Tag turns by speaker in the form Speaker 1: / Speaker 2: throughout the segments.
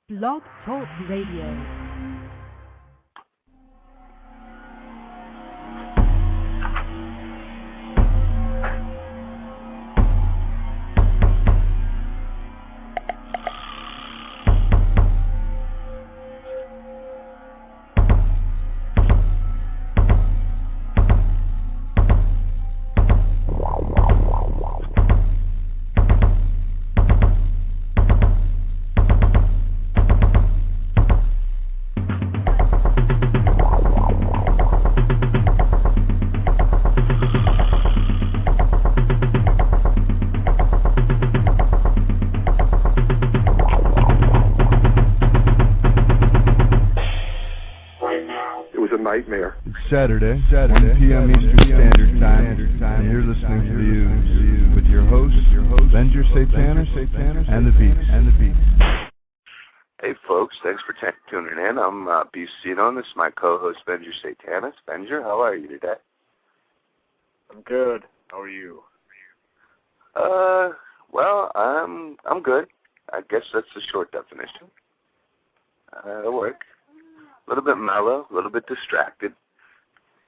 Speaker 1: Blog Talk Radio.
Speaker 2: Nightmare.
Speaker 3: Saturday, 1 p.m. Eastern Standard Time, and you're listening to the Ooze with your host, Venger, and the Beats.
Speaker 2: Hey folks, thanks for tuning in. I'm Bucino. This is my co-host, Venger Satanus. Venger, how are you today?
Speaker 4: I'm good. How are you?
Speaker 2: Well, I'm good. I guess that's the short definition. It'll work. A little bit mellow, a little bit distracted,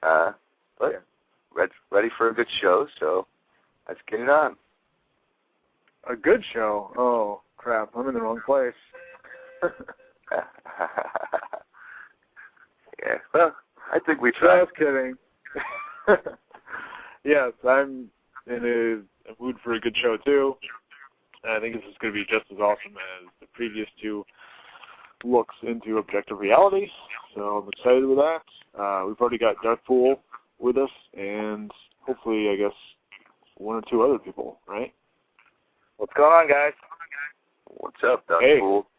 Speaker 2: but ready for a good show, so let's get it on.
Speaker 4: A good show? Oh, crap, I'm in the wrong place.
Speaker 2: Yeah, well, I think we tried.
Speaker 4: Just kidding. Yes, I'm in a mood for a good show, too. I think this is going to be just as awesome as the previous two looks into objective reality, so I'm excited with that. We've already got Darkfool with us, and hopefully, I guess, one or two other people, right?
Speaker 5: What's going on, guys?
Speaker 2: What's up, Darkfool?
Speaker 5: Hey.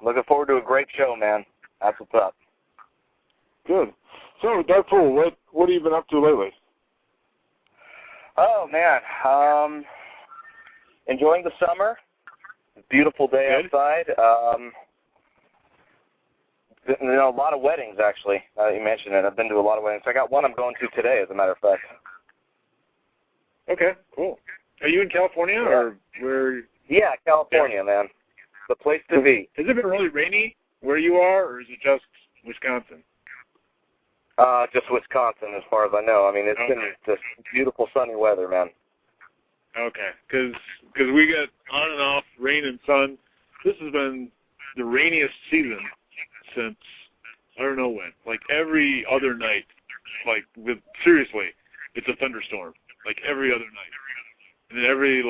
Speaker 5: Looking forward to a great show, man. That's what's up.
Speaker 4: Good. So, Darkfool, what have you been up to lately?
Speaker 5: Oh, man. Enjoying the summer. Beautiful day outside. A lot of weddings, actually. You mentioned it. I've been to a lot of weddings. I got one I'm going to today, as a matter of fact.
Speaker 4: Okay, cool. Are you in California, or where?
Speaker 5: Yeah, California, man. The place to be.
Speaker 4: Has it been really rainy where you are, or is it just Wisconsin?
Speaker 5: Just Wisconsin, as far as I know. I mean, it's been just beautiful sunny weather, man.
Speaker 4: Okay, because we get on and off rain and sun. This has been the rainiest season since I don't know when. Like every other night, seriously, it's a thunderstorm. Like every other night, and then every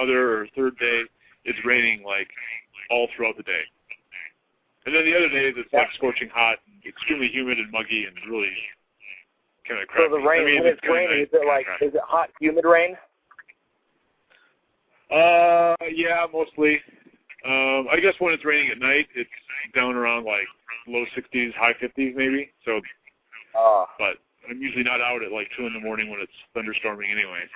Speaker 4: other or third day, it's raining all throughout the day. And then the other days, it's scorching hot, and extremely humid and muggy, and really kind of crappy.
Speaker 5: So the rain, when it's raining, is it hot, humid rain?
Speaker 4: Yeah, mostly. I guess when it's raining at night, it's down around low 60s, high 50s maybe. So, but I'm usually not out at 2 in the morning when it's thunderstorming anyway.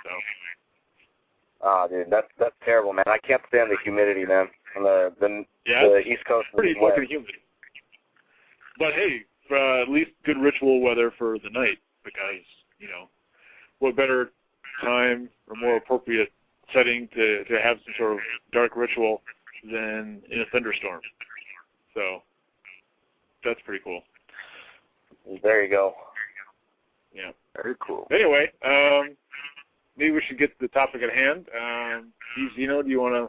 Speaker 4: So.
Speaker 5: Dude, that's terrible, man. I can't stand the humidity, man. On the East Coast.
Speaker 4: Pretty fucking humid. But hey, at least good ritual weather for the night, because what better time or more appropriate setting to have some sort of dark ritual than in a thunderstorm. So that's pretty cool.
Speaker 5: There you go.
Speaker 4: Yeah.
Speaker 2: Very cool.
Speaker 4: Anyway, maybe we should get to the topic at hand. Zeno, do you want to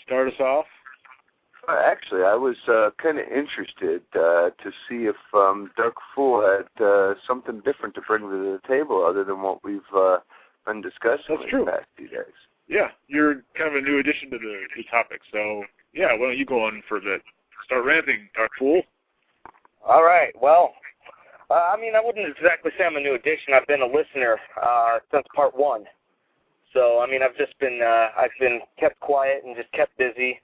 Speaker 4: start us off?
Speaker 2: Actually, I was kind of interested to see if Darkfool had something different to bring to the table other than what we've been discussing
Speaker 4: That's true.
Speaker 2: the past few days.
Speaker 4: Yeah, you're kind of a new addition to the topic, so yeah, why don't you go on for a bit? Start ranting, Darkfool.
Speaker 5: All right, well, I wouldn't exactly say I'm a new addition. I've been a listener since part 1. So, I've just been, kept quiet and just kept busy.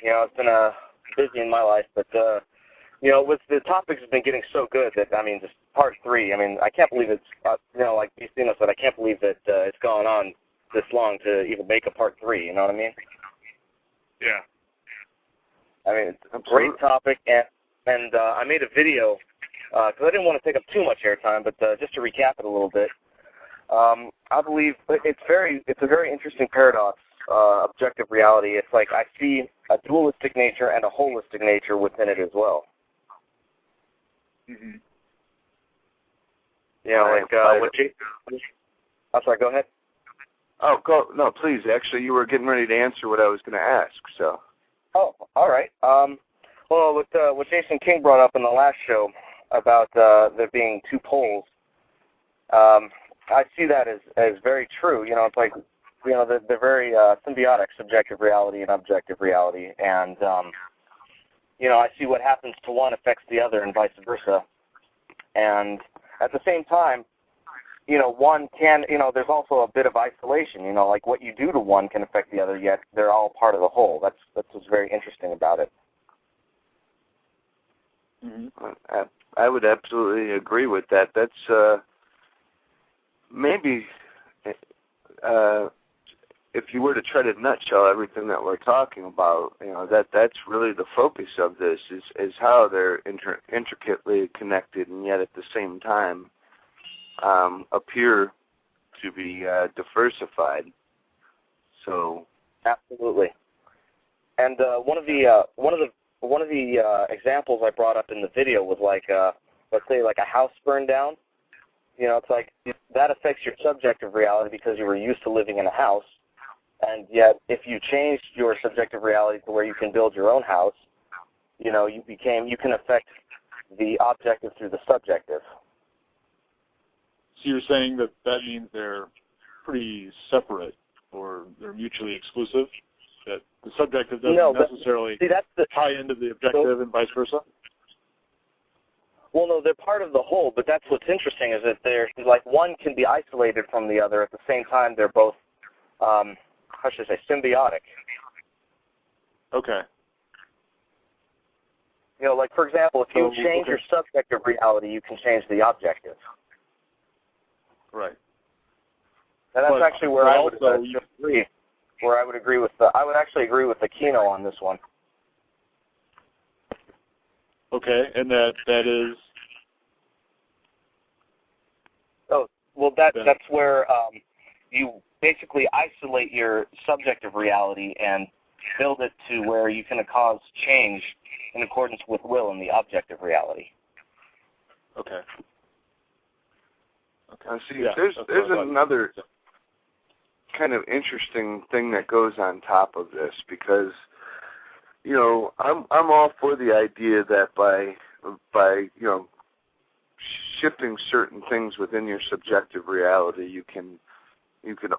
Speaker 5: It's been busy in my life, but, with the topics has been getting so good that, just part 3, I can't believe it's, like Bucino said, I can't believe that it's gone on this long to even make a part 3, you know what I mean?
Speaker 4: Yeah.
Speaker 5: It's a great topic, and I made a video, because I didn't want to take up too much airtime, but just to recap it a little bit, I believe it's a very interesting paradox objective reality, it's like I see a dualistic nature and a holistic nature within it as well.
Speaker 4: Mm-hmm.
Speaker 5: You know, like what Jason... I'm sorry, go ahead.
Speaker 2: Oh, go. No, please. Actually, you were getting ready to answer what I was going to ask, so.
Speaker 5: Oh, all right. Well, what Jason King brought up in the last show about there being two poles, I see that as very true. You know, it's like, you know, they're very symbiotic, subjective reality and objective reality. And, you know, I see what happens to one affects the other and vice versa. And at the same time, you know, one can, you know, there's also a bit of isolation. You know, like what you do to one can affect the other, yet they're all part of the whole. That's what's very interesting about it.
Speaker 2: Mm-hmm. I would absolutely agree with that. That's maybe if you were to try to nutshell everything that we're talking about, you know, that's really the focus of this is how they're intricately connected and yet at the same time appear to be diversified. So
Speaker 5: absolutely. And one of the examples I brought up in the video was like, let's say like a house burned down. You know, it's like that affects your subjective reality because you were used to living in a house, and yet if you changed your subjective reality to where you can build your own house, you know, you can affect the objective through the subjective.
Speaker 4: So you're saying that means they're pretty separate, or they're mutually exclusive? That the subjective doesn't necessarily tie into the objective and vice versa?
Speaker 5: Well, no, they're part of the whole, but that's what's interesting is that they're, like, one can be isolated from the other. At the same time, they're both, how should I say, symbiotic.
Speaker 4: Okay.
Speaker 5: You know, like, for example, if you change your subjective reality, you can change the objective.
Speaker 4: Right.
Speaker 5: And that's actually where I would agree. Where I would agree with I would actually agree with the Kino on this one.
Speaker 4: Okay, and that is.
Speaker 5: Oh well, that's where you basically isolate your subjective reality and build it to where you can cause change in accordance with will in the objective reality.
Speaker 4: Okay.
Speaker 2: See, there's another kind of interesting thing that goes on top of this because, you know, I'm all for the idea that by you know, shifting certain things within your subjective reality, you can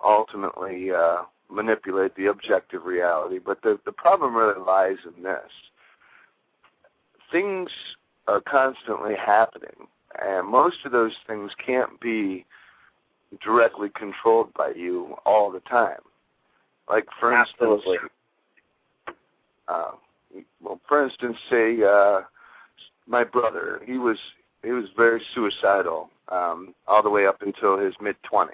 Speaker 2: ultimately manipulate the objective reality. But the problem really lies in this: things are constantly happening, and most of those things can't be directly controlled by you all the time. Like, for instance, say my brother, he was very suicidal all the way up until his mid-20s.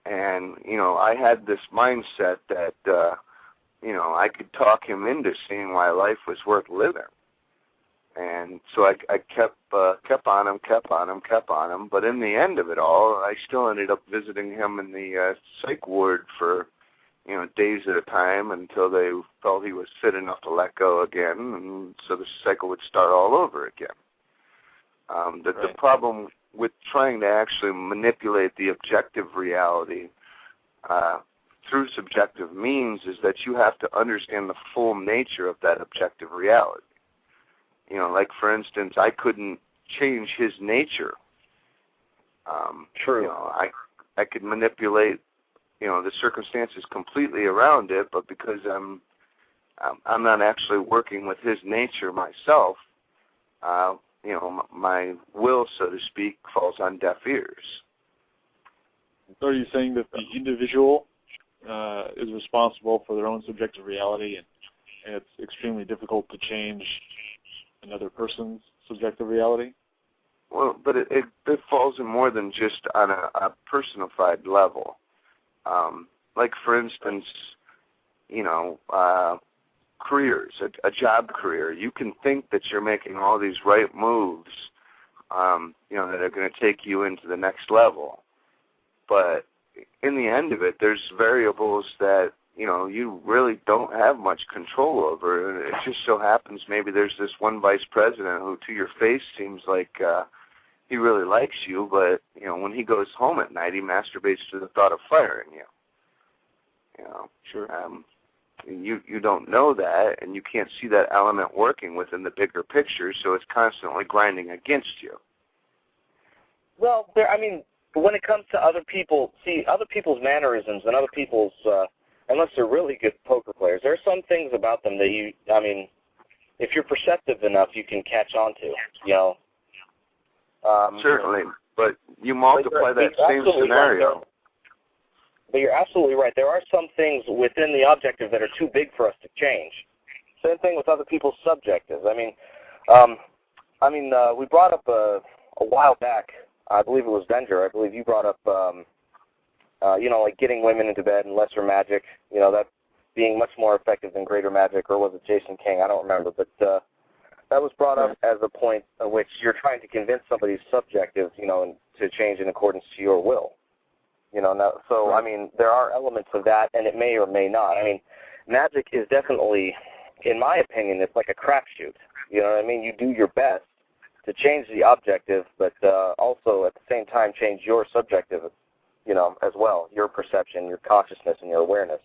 Speaker 2: And, you know, I had this mindset that, you know, I could talk him into seeing why life was worth living. And so I kept on him. But in the end of it all, I still ended up visiting him in the psych ward for, you know, days at a time until they felt he was fit enough to let go again, and so the cycle would start all over again. The problem with trying to actually manipulate the objective reality through subjective means is that you have to understand the full nature of that objective reality. You know, like, for instance, I couldn't change his nature.
Speaker 5: True.
Speaker 2: You know, I could manipulate, you know, the circumstances completely around it, but because I'm not actually working with his nature myself, you know, my will, so to speak, falls on deaf ears.
Speaker 4: So are you saying that the individual is responsible for their own subjective reality, and it's extremely difficult to change another person's subjective reality?
Speaker 2: Well, but it falls in more than just on a personified level. Like, for instance, you know, careers, a job career. You can think that you're making all these right moves, you know, that are going to take you into the next level. But in the end of it, there's variables that, you really don't have much control over. And it just so happens maybe there's this one vice president who to your face seems like he really likes you, but, when he goes home at night, he masturbates to the thought of firing you.
Speaker 4: Sure.
Speaker 2: You don't know that, and you can't see that element working within the bigger picture, so it's constantly grinding against you.
Speaker 5: Well, when it comes to other people, other people's mannerisms and other people's, unless they're really good poker players, there are some things about them that if you're perceptive enough, you can catch on to,
Speaker 2: Certainly, but you multiply that same scenario.
Speaker 5: Right, but you're absolutely right. There are some things within the objective that are too big for us to change. Same thing with other people's subjectives. We brought up a while back, I believe it was Venger, I believe you brought up, like getting women into bed and lesser magic, that being much more effective than greater magic, or was it Jason King? I don't remember, but that was brought up as a point at which you're trying to convince somebody's subjective, to change in accordance to your will. There are elements of that, and it may or may not. Magic is definitely, in my opinion, it's like a crapshoot. You know what I mean? You do your best to change the objective, but also at the same time change your subjective, as well, your perception, your consciousness, and your awareness.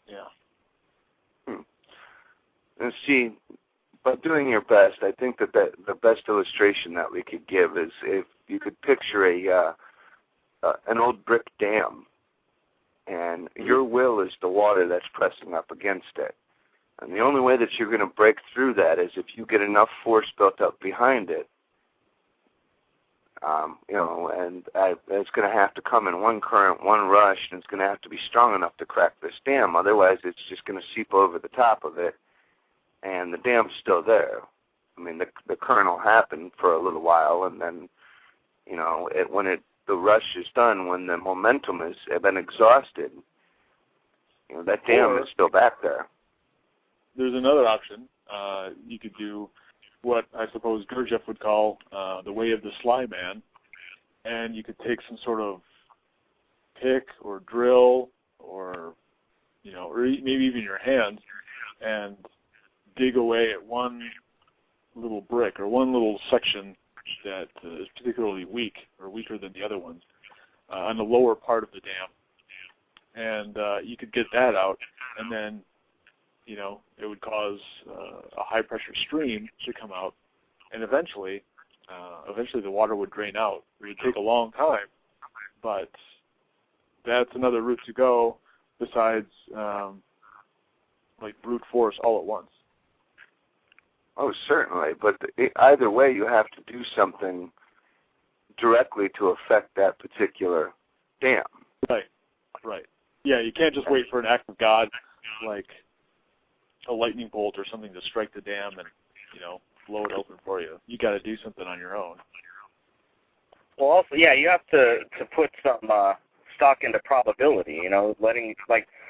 Speaker 4: Yeah.
Speaker 2: And see, by doing your best, I think that the best illustration that we could give is if you could picture an old brick dam, and your will is the water that's pressing up against it. And the only way that you're going to break through that is if you get enough force built up behind it. It's going to have to come in one current, one rush, and it's going to have to be strong enough to crack this dam. Otherwise, it's just going to seep over the top of it, and the dam's still there. The current will happen for a little while, and then, the rush is done, when the momentum has been exhausted, that dam is still back there.
Speaker 4: There's another option. You could do what I suppose Gurdjieff would call the way of the sly man, and you could take some sort of pick or drill or maybe even your hands and dig away at one little brick or one little section that is particularly weak or weaker than the other ones on the lower part of the dam. And you could get that out, and then it would cause a high-pressure stream to come out, and eventually the water would drain out. It would take a long time, but that's another route to go besides brute force all at once.
Speaker 2: Oh, certainly, but either way, you have to do something directly to affect that particular dam.
Speaker 4: Right. Yeah, you can't just wait for an act of God, like a lightning bolt or something to strike the dam and, blow it open for you. You got to do something on your own.
Speaker 5: Well, also, you have to put some stock into probability.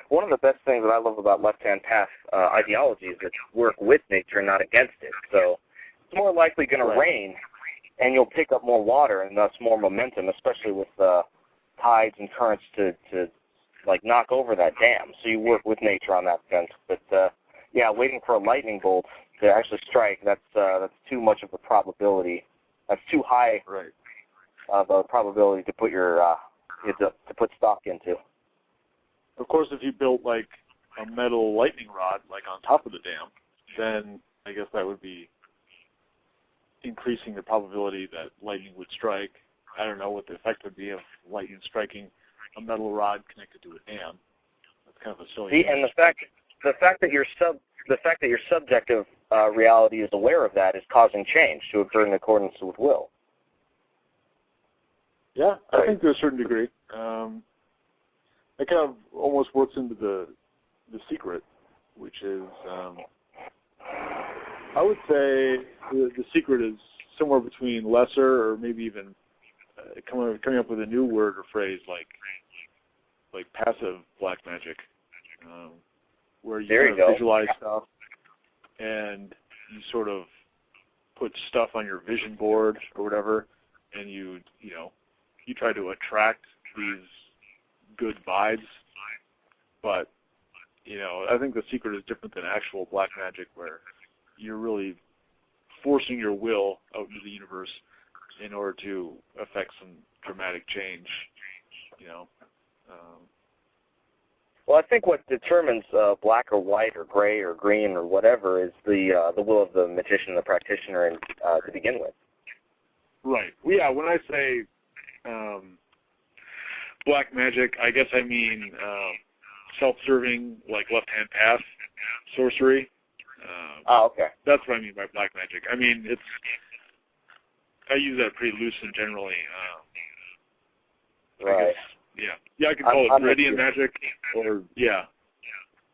Speaker 5: One of the best things that I love about left-hand path ideology is that you work with nature, not against it. So it's more likely going to rain, and you'll pick up more water and thus more momentum, especially with tides and currents to knock over that dam. So you work with nature on that sense. But waiting for a lightning bolt to actually strike, that's too much of a probability. That's too high of a probability to put to put stock into.
Speaker 4: Of course, if you built a metal lightning rod on top of the dam, then I guess that would be increasing the probability that lightning would strike. I don't know what the effect would be of lightning striking a metal rod connected to a dam. That's kind of a silly.
Speaker 5: See, and the fact that your subjective reality is aware of that is causing change to occur in accordance with will.
Speaker 4: Yeah, I think to a certain degree. It kind of almost works into the secret, which is, I would say the secret is somewhere between lesser or maybe even coming up with a new word or phrase like passive black magic, where you visualize stuff and you sort of put stuff on your vision board or whatever, and you try to attract these good vibes, but, you know, I think the secret is different than actual black magic, where you're really forcing your will out into the universe in order to affect some dramatic change, you know.
Speaker 5: Well, I think what determines black or white or gray or green or whatever is the will of the magician, the practitioner, and to begin with.
Speaker 4: Right. Well, yeah, when I say black magic, I guess I mean self-serving, like left-hand path sorcery.
Speaker 5: Okay.
Speaker 4: That's what I mean by black magic. I mean, I use that pretty loose and generally.
Speaker 5: Right.
Speaker 4: I guess, yeah, I could call it Meridian magic, or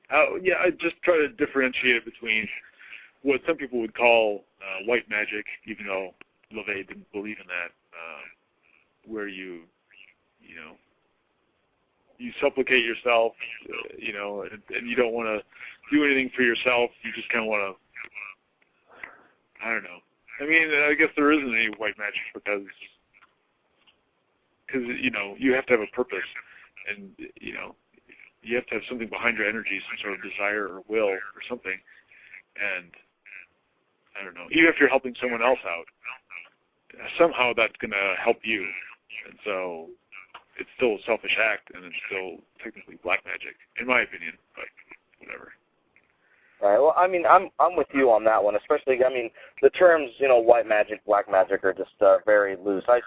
Speaker 4: I just try to differentiate it between what some people would call white magic, even though LaVey didn't believe in that, where you supplicate yourself, and you don't want to do anything for yourself. You just kind of want to, I don't know. I mean, I guess there isn't any white magic because you have to have a purpose, and you have to have something behind your energy, some sort of desire or will or something. And I don't know, even if you're helping someone else out, somehow that's going to help you. And so it's still a selfish act, and it's still technically black magic, in my opinion, but whatever.
Speaker 5: All right. Well, I mean, I'm with you on that one, especially, I mean, the terms, white magic, black magic are just very loose. I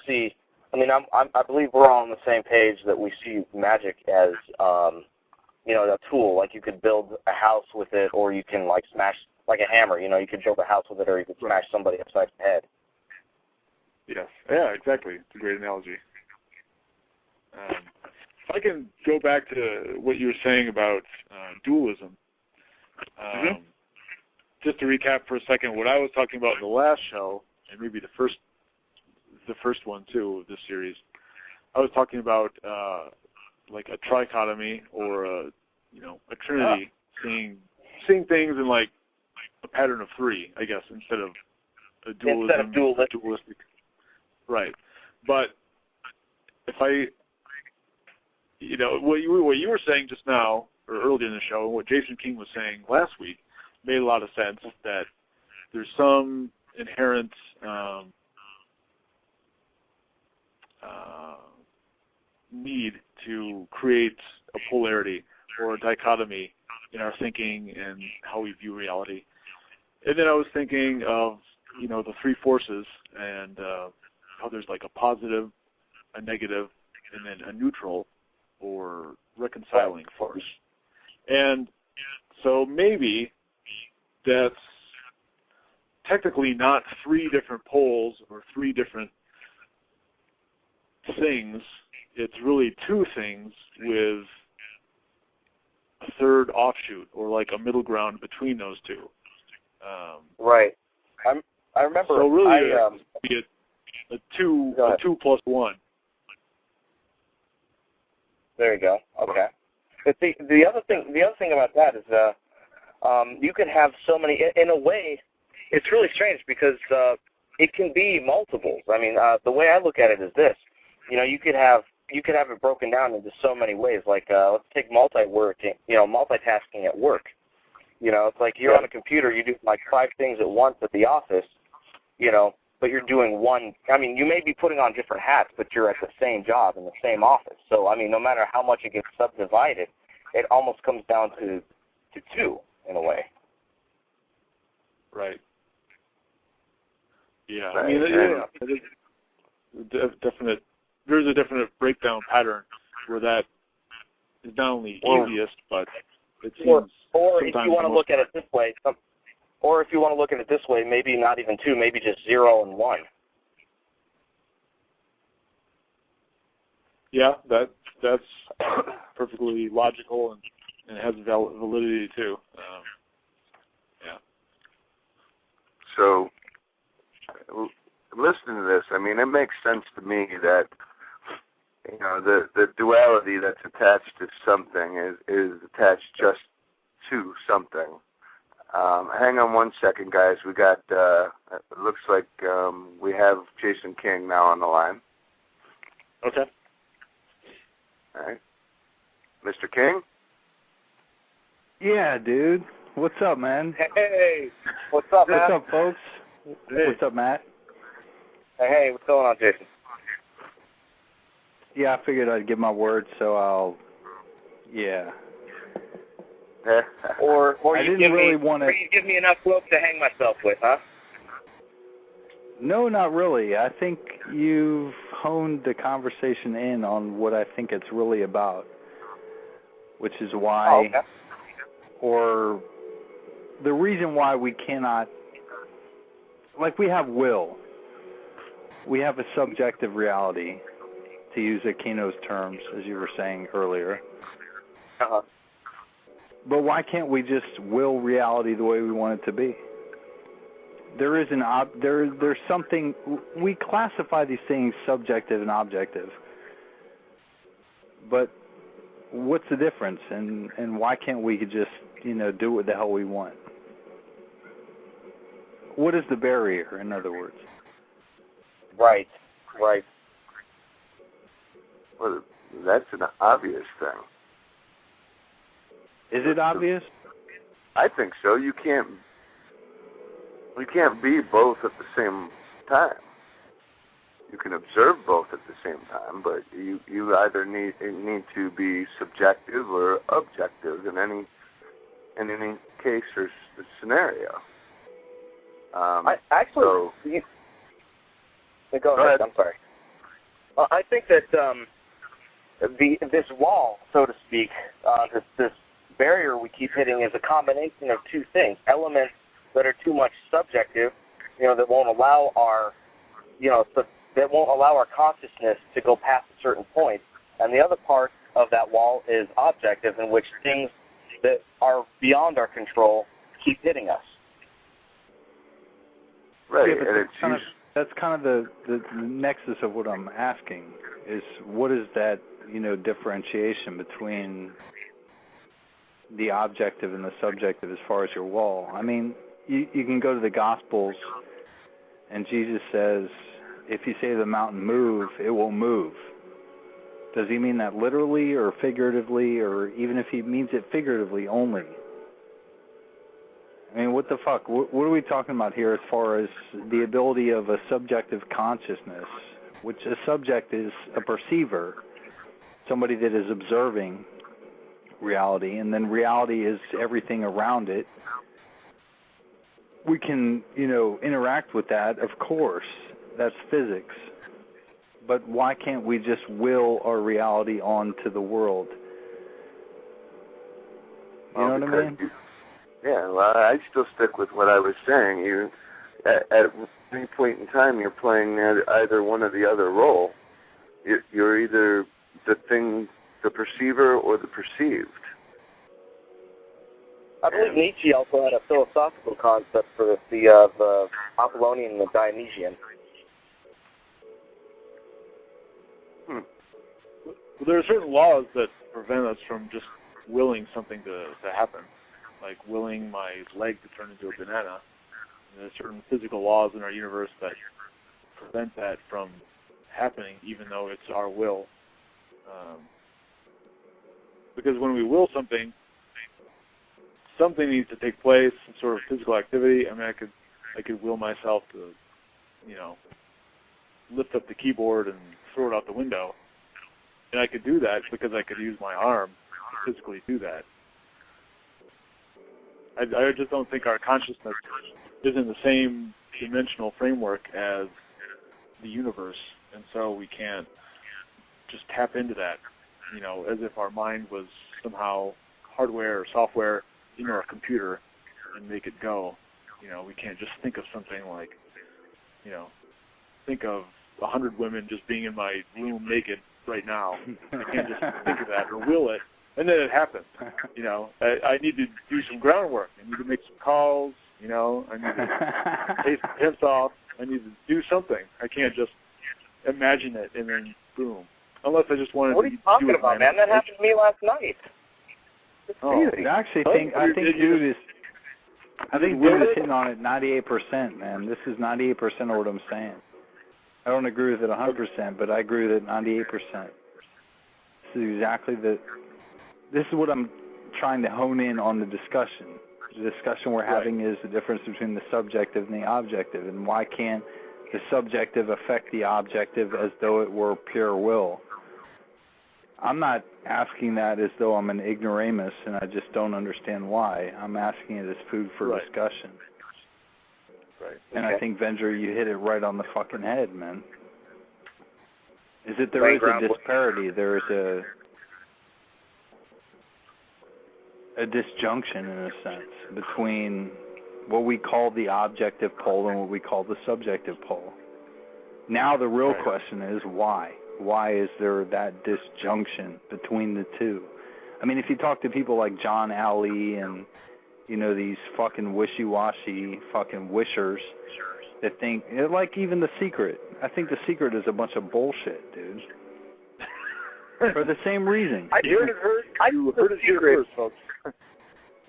Speaker 5: believe we're all on the same page that we see magic as, a tool. Like you could build a house with it, or you can like smash, like a hammer. You could build a house with it, or you could smash somebody upside the head.
Speaker 4: Yes. Yeah, exactly. It's a great analogy. If I can go back to what you were saying about dualism, just to recap for a second, what I was talking about in the last show, and maybe the first one too of this series, I was talking about like a trichotomy or a trinity, seeing things in like a pattern of three, I guess, instead of a dualism. Dualistic. Right. But if what you were saying just now, or earlier in the show, and what Jason King was saying last week made a lot of sense, that there's some inherent need to create a polarity or a dichotomy in our thinking and how we view reality. And then I was thinking of, the three forces, and how there's like a positive, a negative, and then a neutral or reconciling force. And so maybe that's technically not three different poles or three different things. It's really two things with a third offshoot, or like a middle ground between those two.
Speaker 5: Right. I remember.
Speaker 4: So really, be a 2 plus 1.
Speaker 5: There you go. Okay. But the other thing about that is you could have so many. In a way, it's really strange because it can be multiples. I mean, the way I look at it is this. You could have it broken down into so many ways. Like let's take multitasking at work. It's like you're on a computer, you do like 5 things at once at the office. But you're doing one. I mean, you may be putting on different hats, but you're at the same job in the same office. So, I mean, no matter how much it gets subdivided, it almost comes down to 2 in a way.
Speaker 4: Right. Yeah.
Speaker 2: Right.
Speaker 4: I mean, there's a definite breakdown pattern where that is not only easiest, but it seems
Speaker 5: or if
Speaker 4: sometimes
Speaker 5: you want to look at it this way, maybe not even 2, maybe just 0 and 1.
Speaker 4: Yeah, that's perfectly logical and has validity too. Yeah.
Speaker 2: So, listening to this, I mean, it makes sense to me that the duality that's attached to something is attached just to something. Hang on one second, guys. We got, it looks like we have Jason King now on the line.
Speaker 4: Okay.
Speaker 2: All right. Mr. King?
Speaker 6: Yeah, dude. What's up, man?
Speaker 5: Hey, what's up, Matt?
Speaker 6: What's up, folks?
Speaker 4: Hey.
Speaker 6: What's up, Matt?
Speaker 5: Hey, what's going on, Jason?
Speaker 6: Yeah, I figured I'd give my word, so yeah.
Speaker 5: Or
Speaker 6: I
Speaker 5: you
Speaker 6: didn't really want to.
Speaker 5: Or you give me enough rope to hang myself with, huh?
Speaker 6: No, not really. I think you've honed the conversation in on what I think it's really about, which is why,
Speaker 5: Oh, okay.
Speaker 6: or the reason why we cannot, like we have will. We have a subjective reality, to use Aquino's terms, as you were saying earlier.
Speaker 5: Uh-huh.
Speaker 6: But why can't we just will reality the way we want it to be? There is there's something, we classify these things subjective and objective. But what's the difference, and why can't we just, do what the hell we want? What is the barrier, in other words?
Speaker 5: Right.
Speaker 2: Well, that's an obvious thing.
Speaker 6: Is it obvious?
Speaker 2: I think so. You can't be both at the same time. You can observe both at the same time, but you either need to be subjective or objective in any case or scenario.
Speaker 5: I actually,
Speaker 2: so,
Speaker 5: go ahead. I'm sorry. I think that this wall, so to speak, this barrier we keep hitting is a combination of two things: elements that are too much subjective, that won't allow our, that won't allow our consciousness to go past a certain point, and the other part of that wall is objective, in which things that are beyond our control keep hitting us.
Speaker 2: Right,
Speaker 6: yeah,
Speaker 2: and
Speaker 6: that's kind of the nexus of what I'm asking, is what is that, differentiation between the objective and the subjective as far as your wall? I mean, you can go to the Gospels, and Jesus says, if you say to the mountain, move, it will move. Does he mean that literally or figuratively, or even if he means it figuratively only? I mean, what the fuck? What are we talking about here as far as the ability of a subjective consciousness, which a subject is a perceiver, somebody that is observing reality, and then reality is everything around it. We can, interact with that, of course. That's physics. But why can't we just will our reality onto the world? You know what I mean?
Speaker 2: Yeah, well, I still stick with what I was saying. You, at any point in time, you're playing either one or the other role. You're either the thing, the perceiver, or the perceived.
Speaker 5: I believe Nietzsche also had a philosophical concept for the Apollonian and the Dionysian.
Speaker 4: Well, there are certain laws that prevent us from just willing something to happen, like willing my leg to turn into a banana. And there are certain physical laws in our universe that prevent that from happening, even though it's our will. Because when we will something, something needs to take place, some sort of physical activity. I mean, I could will myself to, lift up the keyboard and throw it out the window. And I could do that because I could use my arm to physically do that. I just don't think our consciousness is in the same dimensional framework as the universe, and so we can't just tap into that, as if our mind was somehow hardware or software in our computer and make it go. We can't just think of something like, think of 100 women just being in my room naked right now. I can't just think of that or will it, and then it happens. I need to do some groundwork. I need to make some calls. I need to take some pimps off. I need to do something. I can't just imagine it and then boom. Unless I just wanted to do it.
Speaker 5: What are you talking about, man? That happened to me last night.
Speaker 6: I actually think dude is hitting on it 98%, man. This is 98% of what I'm saying. I don't agree with it 100%, but I agree with it 98%. this is what I'm trying to hone in on the discussion. The discussion we're having is the difference between the subjective and the objective, and why can't the subjective affect the objective as though it were pure will? I'm not asking that as though I'm an ignoramus and I just don't understand why. I'm asking it as food for discussion.
Speaker 4: Right.
Speaker 6: And I think, Venger, you hit it right on the fucking head, man. Is that there is a disparity, there is a disjunction, in a sense, between what we call the objective pole and what we call the subjective pole. Now the real question is why? Why is there that disjunction between the two? I mean, if you talk to people like John Alley and, you know, these fucking wishy-washy fucking wishers that think, like even The Secret. I think The Secret is a bunch of bullshit, dude. For the same reason.
Speaker 5: I heard it here first, folks.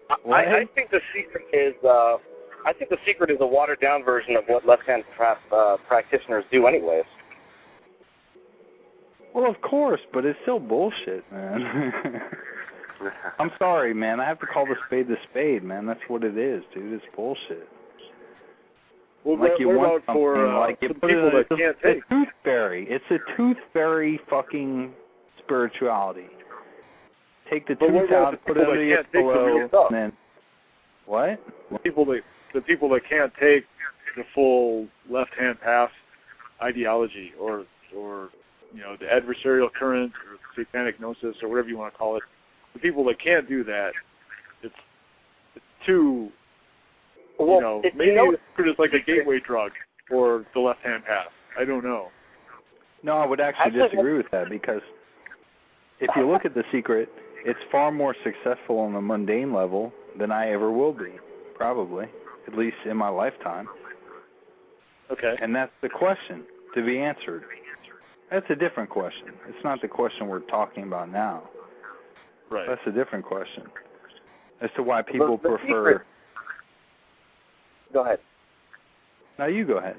Speaker 5: I think The Secret is a watered-down version of what left-hand practitioners do anyways.
Speaker 6: Well, of course, but it's still bullshit, man. I'm sorry, man. I have to call the spade, man. That's what it is, dude. It's bullshit.
Speaker 4: Well,
Speaker 6: like you want something,
Speaker 4: like
Speaker 6: you
Speaker 4: some
Speaker 6: put
Speaker 4: people that can't take.
Speaker 6: It's a tooth fairy. It's a tooth fairy fucking spirituality. Take the tooth out, put it under your pillow, and then what?
Speaker 4: The people that can't take the full left-hand path ideology, or you know, the adversarial current, or satanic gnosis, or whatever you want to call it. The people that can't do that, it's too.
Speaker 5: Well,
Speaker 4: you know, maybe it's like a gateway drug or the left-hand path. I don't know.
Speaker 6: No, I would actually disagree with that, because if you look at The Secret, it's far more successful on the mundane level than I ever will be, probably, at least in my lifetime.
Speaker 4: Okay.
Speaker 6: And that's the question to be answered. That's a different question. It's not the question we're talking about now.
Speaker 4: Right.
Speaker 6: That's a different question as to why people prefer...
Speaker 5: Secret. Go ahead.
Speaker 6: No, you go ahead.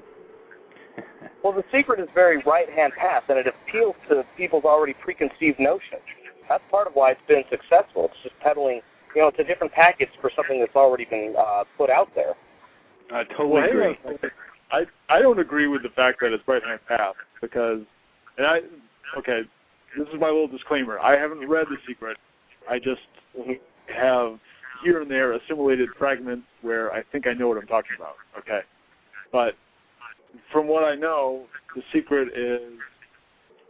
Speaker 5: Well, The Secret is very right-hand path, and it appeals to people's already preconceived notions. That's part of why it's been successful. It's just peddling, you know, it's a different package for something that's already been put out there.
Speaker 6: I totally agree.
Speaker 4: I don't agree with the fact that it's right-hand path, because, this is my little disclaimer. I haven't read The Secret. I just have here and there assimilated fragments where I think I know what I'm talking about, okay? But from what I know, The Secret is,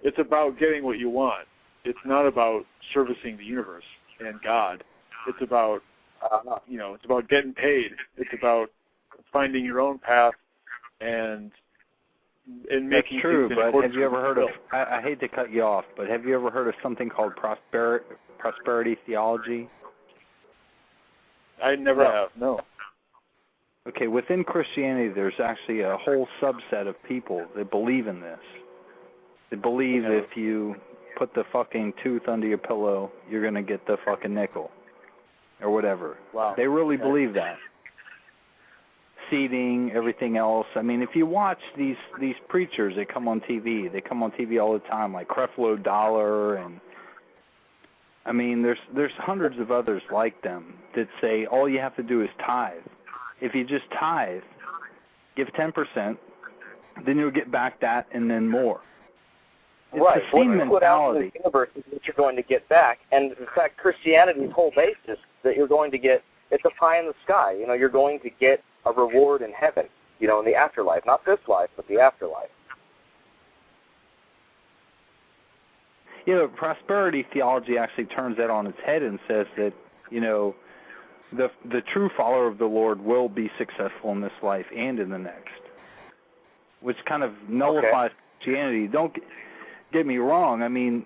Speaker 4: it's about getting what you want. It's not about servicing the universe and God. It's about, it's about getting paid. It's about finding your own path and making
Speaker 6: That's true,
Speaker 4: things
Speaker 6: but have you ever heard of, I hate to cut you off, but have you ever heard of something called prosperity theology?
Speaker 4: I never have, no.
Speaker 6: Okay, within Christianity, there's actually a whole subset of people that believe in this. They believe if you put the fucking tooth under your pillow, you're going to get the fucking nickel, or whatever.
Speaker 4: Wow.
Speaker 6: They really believe that. Seeding, everything else. I mean, if you watch these preachers that come on TV, they come on TV all the time, like Creflo Dollar, and I mean, there's hundreds of others like them that say all you have to do is tithe. If you just tithe, give 10%, then you'll get back that and then more. It's
Speaker 5: right.
Speaker 6: the same
Speaker 5: what you put out in
Speaker 6: mentality.
Speaker 5: the universe is what you're going to get back. And in fact, Christianity's whole basis that you're going to get, it's a pie in the sky. You know, you're going to get a reward in heaven, you know, in the afterlife. Not this life, but the afterlife.
Speaker 6: Yeah, prosperity theology actually turns that on its head and says that, you know, the true follower of the Lord will be successful in this life and in the next, which kind of nullifies Christianity. Don't get me wrong. I mean,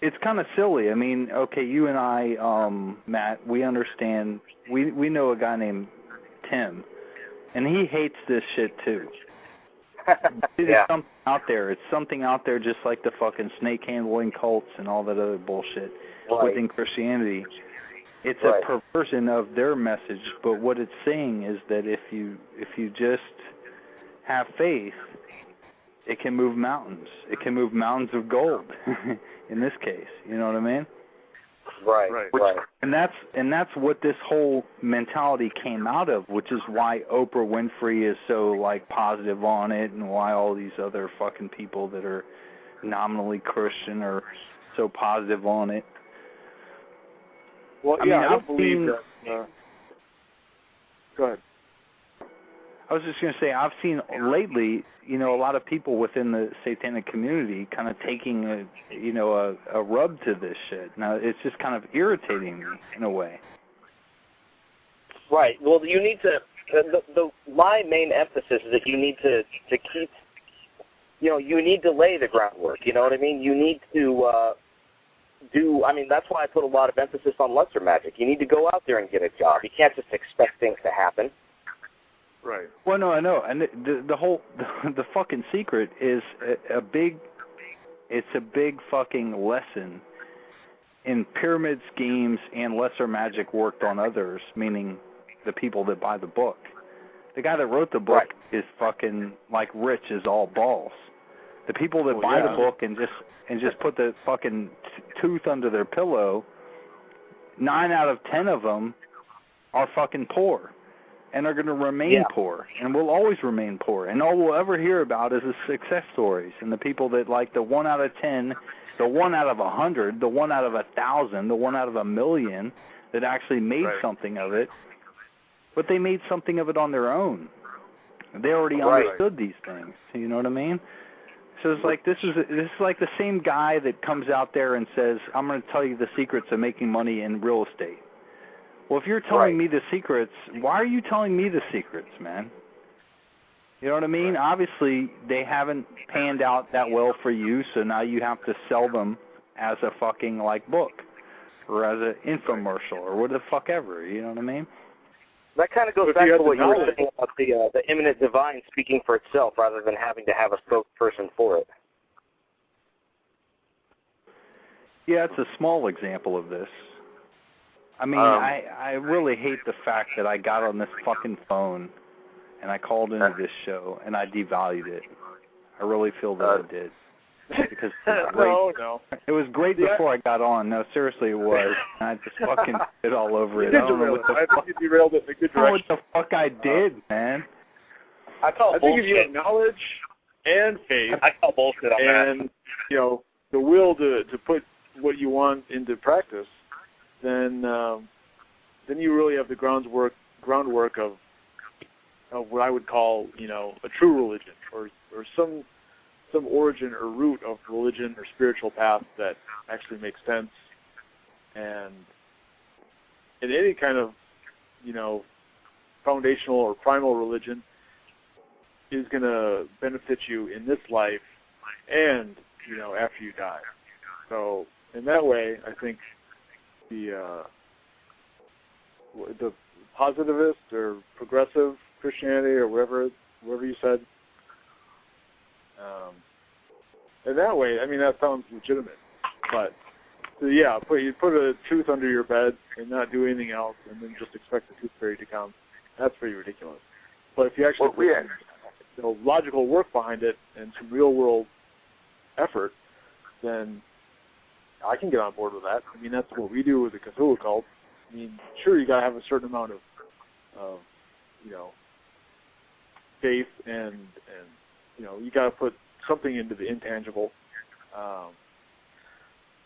Speaker 6: it's kind of silly. I mean, okay, you and I, Matt, we understand. We know a guy named Tim, and he hates this shit too. There's something out there. It's something out there just like the fucking snake handling cults and all that other bullshit within Christianity. It's a perversion of their message, but what it's saying is that if you just have faith, it can move mountains. It can move mountains of gold. In this case, you know what I mean?
Speaker 5: Right.
Speaker 6: And that's what this whole mentality came out of, which is why Oprah Winfrey is so like positive on it, and why all these other fucking people that are nominally Christian are so positive on it.
Speaker 4: Well,
Speaker 6: I
Speaker 4: yeah,
Speaker 6: mean,
Speaker 4: I don't believe that. Go ahead.
Speaker 6: I was just going to say, I've seen lately, a lot of people within the satanic community kind of taking a rub to this shit. Now, it's just kind of irritating me in a way.
Speaker 5: Right. Well, you need to. My main emphasis is that you need to keep. You need to lay the groundwork. You know what I mean? You need to do. I mean, that's why I put a lot of emphasis on lesser magic. You need to go out there and get a job. You can't just expect things to happen.
Speaker 4: Right.
Speaker 6: Well, no, I know, and the fucking secret is a big fucking lesson in pyramid schemes and lesser magic worked on others, meaning the people that buy the book. The guy that wrote the book is fucking like rich as all balls. The people that buy the book and just put the fucking tooth under their pillow, 9 out of 10 of them are fucking poor. And are going to remain poor, and will always remain poor. And all we'll ever hear about is the success stories, and the people that like the 1 out of 10, the 1 out of 100, the 1 out of 1,000, the 1 out of 1,000,000 that actually made something of it. But they made something of it on their own. They already understood these things. You know what I mean? So it's like this is like the same guy that comes out there and says, "I'm going to tell you the secrets of making money in real estate." Well, if you're telling me the secrets, why are you telling me the secrets, man? You know what I mean? Obviously, they haven't panned out that well for you, so now you have to sell them as a fucking, book or as an infomercial or what the fuck ever, you know what I mean?
Speaker 5: That kind of goes back to what you were saying about the imminent divine speaking for itself rather than having to have a spokesperson for it.
Speaker 6: Yeah, it's a small example of this. I mean, I really hate the fact that I got on this fucking phone and I called into this show and I devalued it. I really feel that I did. Because it was great before I got on. No, seriously, it was. And I just fucking shit all over it. I don't know what the fuck.
Speaker 4: I think you derailed it in a good direction.
Speaker 6: I don't know what the fuck I did, man.
Speaker 5: I
Speaker 4: think if you have knowledge and faith,
Speaker 5: I call bullshit on that.
Speaker 4: And the will to put what you want into practice, then you really have the groundwork of what I would call a true religion or some origin or root of religion or spiritual path that actually makes sense. And in any kind of foundational or primal religion is going to benefit you in this life and after you die. So in that way, I think the positivist or progressive Christianity or whatever you said, in that way, I mean, that sounds legitimate. But you put a tooth under your bed and not do anything else, and then just expect the tooth fairy to come. That's pretty ridiculous. But if you actually put logical work behind it and some real world effort, then I can get on board with that. I mean, that's what we do with the Cthulhu cult. I mean, sure, you got to have a certain amount of faith and you got to put something into the intangible.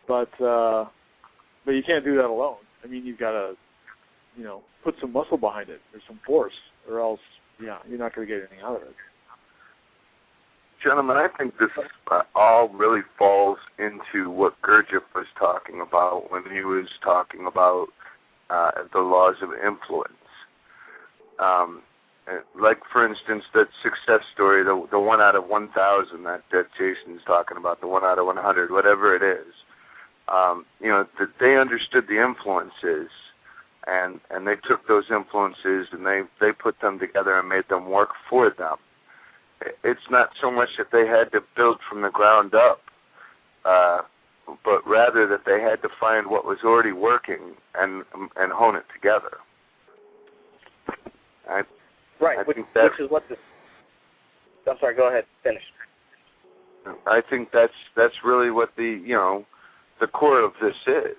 Speaker 4: But you can't do that alone. I mean, you've got to put some muscle behind it or some force, or else you're not going to get anything out of it.
Speaker 2: Gentlemen, I think this all really falls into what Gurdjieff was talking about when he was talking about the laws of influence. Like, for instance, that success story, the 1 out of 1,000 that Jason's talking about, the 1 out of 100, whatever it is, that they understood the influences, and they took those influences and they put them together and made them work for them. It's not so much that they had to build from the ground up, but rather that they had to find what was already working and hone it together.
Speaker 5: Which is what this... I'm sorry, go ahead, finish.
Speaker 2: I think that's really what the core of this is.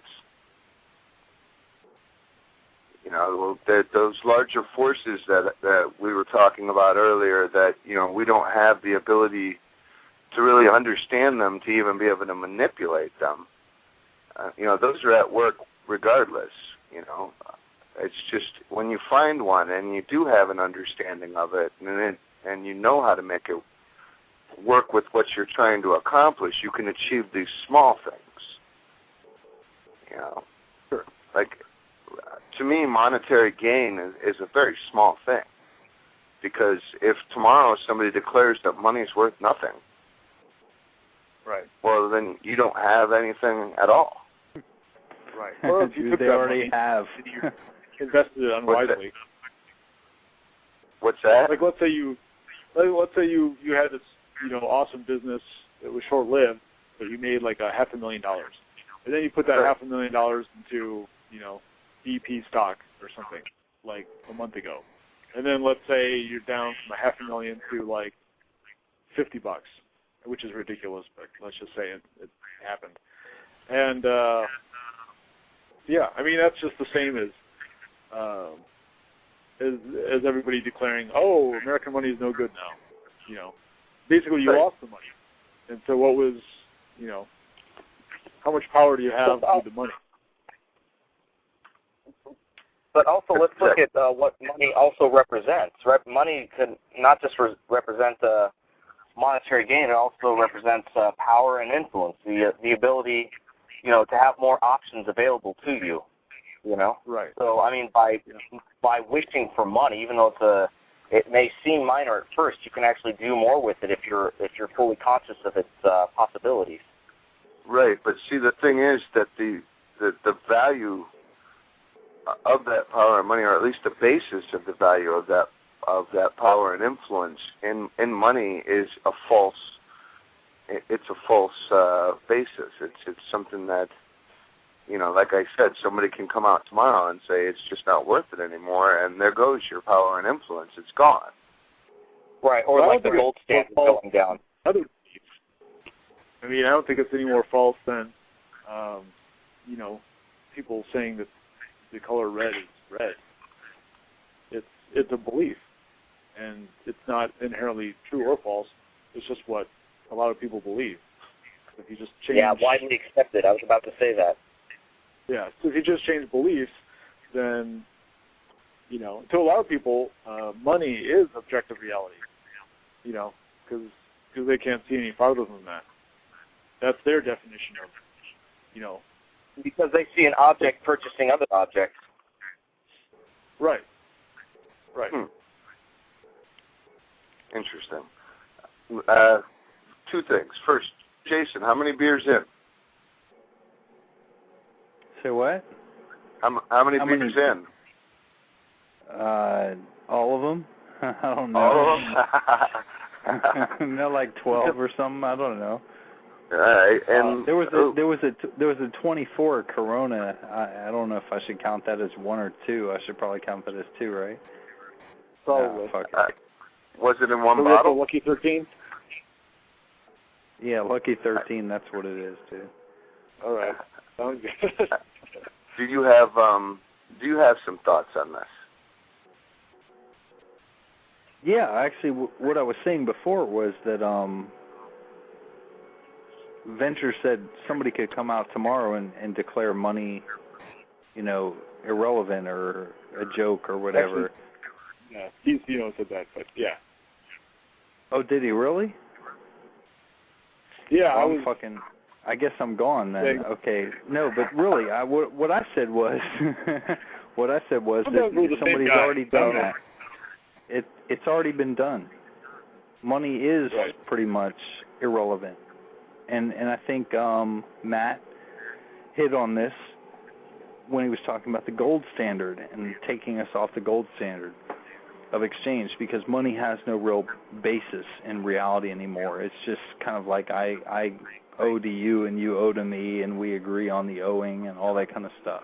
Speaker 2: Those larger forces that we were talking about earlier, that we don't have the ability to really understand them, to even be able to manipulate them. Those are at work regardless. It's just when you find one and you do have an understanding of it, and you know how to make it work with what you're trying to accomplish, you can achieve these small things.
Speaker 4: Sure.
Speaker 2: Like, to me, monetary gain is a very small thing, because if tomorrow somebody declares that money's worth nothing,
Speaker 4: right,
Speaker 2: well, then you don't have anything at all.
Speaker 4: Right. Or if you took
Speaker 6: they
Speaker 4: that
Speaker 6: already
Speaker 4: money,
Speaker 6: have.
Speaker 4: invested it unwisely.
Speaker 2: What's that?
Speaker 4: Like, let's say you had this awesome business that was short-lived, but you made like $500,000, and then you put that $500,000 into EP stock or something like a month ago, and then let's say you're down from $500,000 to like $50, which is ridiculous, but let's just say it happened. And I mean, that's just the same as everybody declaring, oh, American money is no good now. Basically you lost the money. And so what was, how much power do you have with the money?
Speaker 5: But also, let's look at what money also represents. Money can not just represent monetary gain; it also represents power and influence, the ability, to have more options available to you.
Speaker 4: Right.
Speaker 5: So I mean, by wishing for money, even though it may seem minor at first, you can actually do more with it if you're fully conscious of its possibilities.
Speaker 2: Right, but see, the thing is that the value of that power and money, or at least the basis of the value of that power and influence in money, is a false. It's a false basis. It's something that, like I said, somebody can come out tomorrow and say it's just not worth it anymore, and there goes your power and influence. It's gone.
Speaker 5: Right, or like the gold standard going down.
Speaker 4: I mean, I don't think it's any more false than, people saying that the color red is red. It's a belief, and it's not inherently true or false. It's just what a lot of people believe. If you just change,
Speaker 5: widely accepted. I was about to say that.
Speaker 4: Yeah, so if you just change beliefs, then, to a lot of people, money is objective reality, because they can't see any farther than that. That's their definition of,
Speaker 5: Because they see an object purchasing other objects.
Speaker 4: Right.
Speaker 2: Interesting. Two things. First, Jason, how many beers in?
Speaker 6: Say what?
Speaker 2: How many beers in?
Speaker 6: All of them? I don't know.
Speaker 2: All of them?
Speaker 6: No, like 12 or something. I don't know.
Speaker 2: All right, and
Speaker 6: there was a 24 Corona. I don't know if I should count that as one or two. I should probably count that as two, right?
Speaker 4: Probably.
Speaker 6: Fuck it.
Speaker 2: Was it in one bottle?
Speaker 4: Lucky 13?
Speaker 6: Yeah, Lucky 13. That's what it is, too.
Speaker 4: All right. Sounds good.
Speaker 2: Do you have some thoughts on this?
Speaker 6: Yeah, actually, what I was saying before was that Venger said somebody could come out tomorrow and declare money, irrelevant or a joke or whatever.
Speaker 4: Actually, yeah, he's said that, but yeah.
Speaker 6: Oh, did he really?
Speaker 4: Yeah,
Speaker 6: well, I guess I'm gone then. Okay. No, but really, what I said was, that somebody's already done that. It's already been done. Money is pretty much irrelevant, and I think Matt hit on this when he was talking about the gold standard and taking us off the gold standard of exchange, because money has no real basis in reality anymore. It's just kind of like I owe to you and you owe to me, and we agree on the owing and all that kind of stuff.